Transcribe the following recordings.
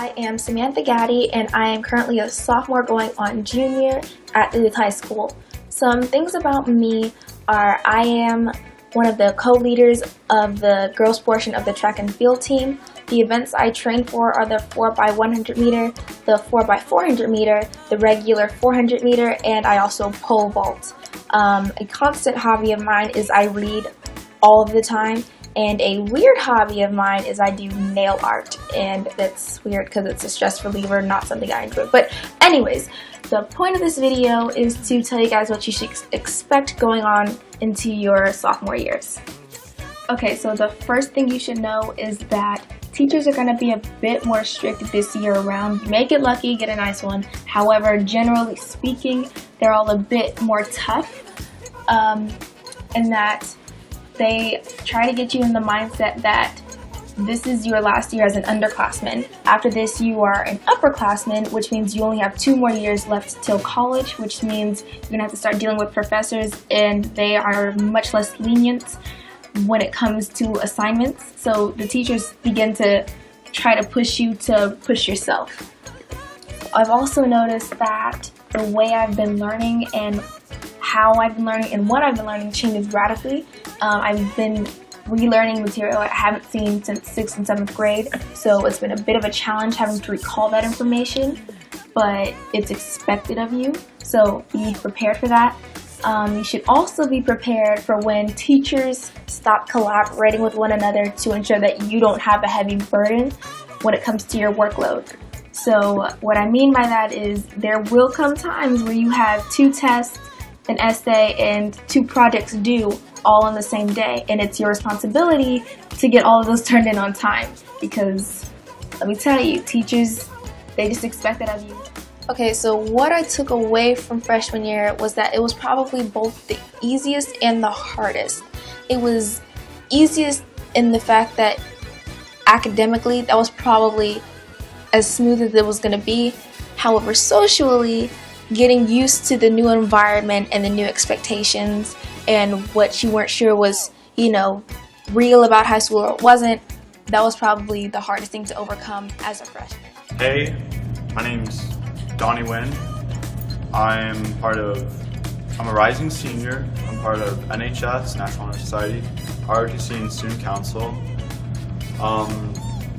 I am Samantha Gaddy, and I am currently a sophomore going on junior at Duluth High School. Some things about me are I am one of the co-leaders of the girls portion of the track and field team. The events I train for are the 4x100 meter, the 4x400 meter, the regular 400 meter, and I also pole vault. A constant hobby of mine is I read all of the time. And a weird hobby of mine is I do nail art, and that's weird because it's a stress reliever, not something I enjoy. But anyways, the point of this video is to tell you guys what you should expect going on into your sophomore years. Okay, so the first thing you should know is that teachers are going to be a bit more strict this year around. You may get lucky, get a nice one. However, generally speaking, they're all a bit more tough in that they try to get you in the mindset that this is your last year as an underclassman. After this, you are an upperclassman, which means you only have 2 more years left till college, which means you're going to have to start dealing with professors, and they are much less lenient when it comes to assignments. So the teachers begin to try to push you to push yourself. I've also noticed that the way I've been learning and how I've been learning and what I've been learning changes radically. I've been relearning material I haven't seen since 6th and 7th grade, so it's been a bit of a challenge having to recall that information, but it's expected of you, so be prepared for that. You should also be prepared for when teachers stop collaborating with one another to ensure that you don't have a heavy burden when it comes to your workload. So what I mean by that is there will come times where you have 2 tests, an essay, and 2 projects due all on the same day, and it's your responsibility to get all of those turned in on time, because let me tell you, teachers, they just expect it of you. Okay, so what I took away from freshman year was that it was probably both the easiest and the hardest. It was easiest in the fact that academically that was probably as smooth as it was going to be. However, socially, getting used to the new environment and the new expectations and what you weren't sure was, real about high school or it wasn't, that was probably the hardest thing to overcome as a freshman. Hey, my name's Donnie Wynn. I'm a rising senior. I'm part of NHS, National Honor Society, ROTC, and Student Council.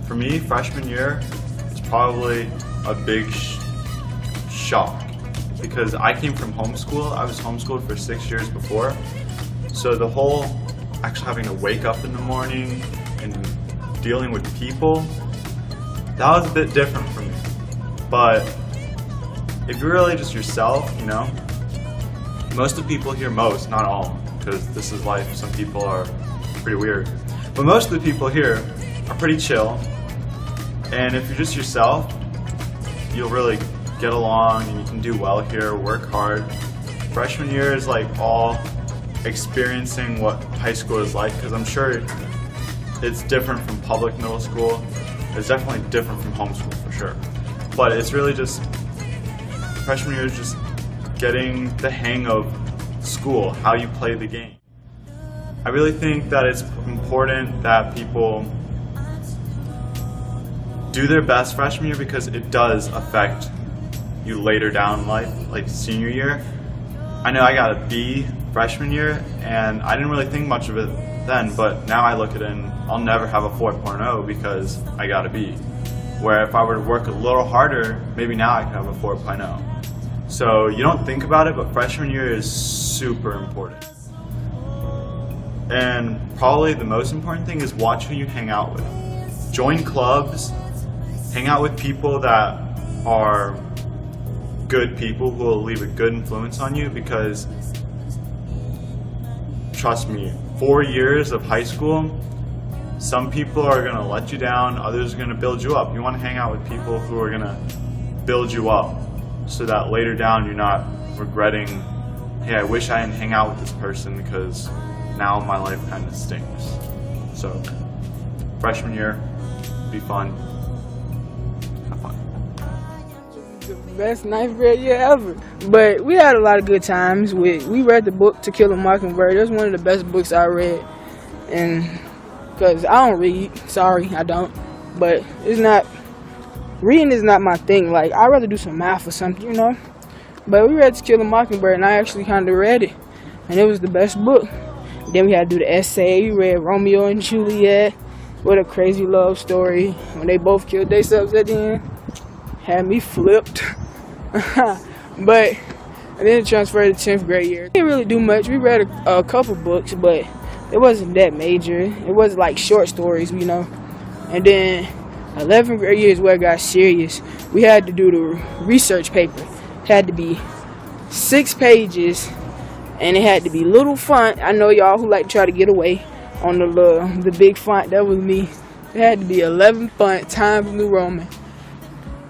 For me, freshman year, it's probably a big shock, because I came from homeschool. I was homeschooled for 6 years before. So the whole actually having to wake up in the morning and dealing with people, that was a bit different for me. But if you're really just yourself, most of the people here, not all, because this is life, some people are pretty weird. But most of the people here are pretty chill. And if you're just yourself, you'll really get along and you can do well here, work hard. Freshman year is like all experiencing what high school is like, because I'm sure it's different from public middle school. It's definitely different from homeschool for sure. But it's really just, freshman year is just getting the hang of school, how you play the game. I really think that it's important that people do their best freshman year, because it does affect you later down in life, like senior year. I know I got a B freshman year, and I didn't really think much of it then, but now I look at it and I'll never have a 4.0 because I got a B. Where if I were to work a little harder, maybe now I could have a 4.0. So you don't think about it, but freshman year is super important. And probably the most important thing is watch who you hang out with. Join clubs, hang out with people that are good people who will leave a good influence on you, because trust me, 4 years of high school, some people are going to let you down, others are going to build you up. You want to hang out with people who are going to build you up, so that later down you're not regretting, hey, I wish I didn't hang out with this person because now my life kind of stinks. So freshman year, be fun. The best 9th grade year ever. But we had a lot of good times. We read the book To Kill a Mockingbird. It was one of the best books I read. And because I don't read, sorry, I don't. But it's not reading is not my thing. Like, I'd rather do some math or something, you know. But we read To Kill a Mockingbird, and I actually kind of read it, and it was the best book. Then we had to do the essay. We read Romeo and Juliet. What a crazy love story. When they both killed themselves at the end. Had me flipped. But and then transferred to 10th grade year. Didn't really do much. We read a couple books, but it wasn't that major. It was like short stories, you know. And then 11th grade year is where it got serious. We had to do the research paper. It had to be 6 pages, and it had to be little font. I know y'all who like to try to get away on the big font. That was me. It had to be 11 font, Times New Roman.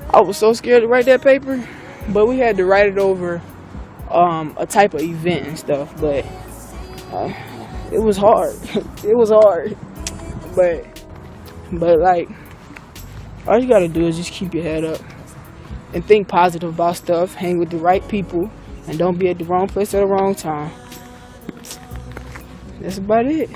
I was so scared to write that paper, but we had to write it over a type of event and stuff. But it was hard. It was hard. But like, all you gotta do is just keep your head up and think positive about stuff. Hang with the right people, and don't be at the wrong place at the wrong time. That's about it.